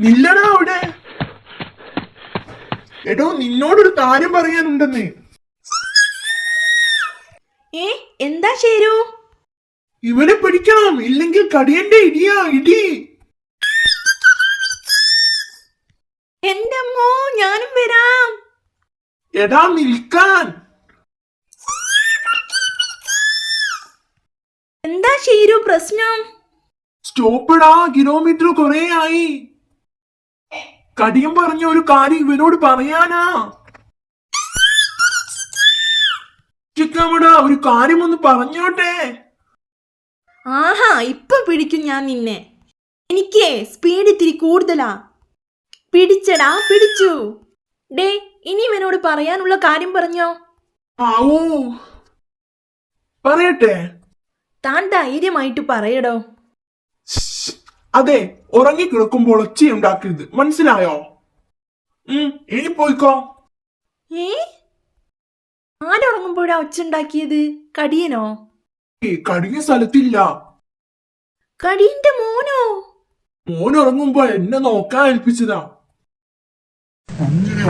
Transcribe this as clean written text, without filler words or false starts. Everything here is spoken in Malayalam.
നില്ലടാ അവിടെ. എടോ നിന്നോടൊരു കാര്യം പറയാനുണ്ടെന്ന്. എന്താ ശരു? ഇവനെ പിടിക്കണം, ഇല്ലെങ്കിൽ കടിയന്റെ ഇടിയാ ഇടി. എന്റെ അമ്മോ, ഞാനും വരാം. എടാ നിൽക്കാൻ. എന്താ ശരു പ്രശ്നം? സ്റ്റോപ്പിടാ, കിലോമീറ്റർ കുറെ ആയി. കടിയം പറഞ്ഞ ഒരു കാര്യം ഇവനോട് പറയാനാ. ചിക്കമ്മടാ, ഒരു കാര്യം ഒന്ന് പറഞ്ഞോട്ടെ. ആഹാ, ഇപ്പൊ പിടിക്കും ഞാൻ നിന്നെ. എനിക്ക് സ്പീഡ് ഇത്തിരി കൂടുതലാ. പിടിച്ചടാ, പിടിച്ചു. ഡേ, ഇനി ഇവനോട് പറയാനുള്ള കാര്യം പറഞ്ഞോ. ആവൂ, പറയട്ടെ. താൻ ധൈര്യമായിട്ട് പറയടോ. അതെ, ഉറങ്ങിക്കിടക്കുമ്പോൾ ഒച്ചയുണ്ടാക്കരുത്, മനസ്സിലായോ? ഇനി പോയിക്കോ. ആരുറങ്ങുമ്പോഴാ ഒച്ചുണ്ടാക്കിയത്? കടിയനോ? കടിയ സ്ഥലത്തില്ല. കടിയന്റെ മോനോ? മോൻ ഉറങ്ങുമ്പോ എന്നെ നോക്കാൻ ഏൽപ്പിച്ചതാ. അങ്ങനെ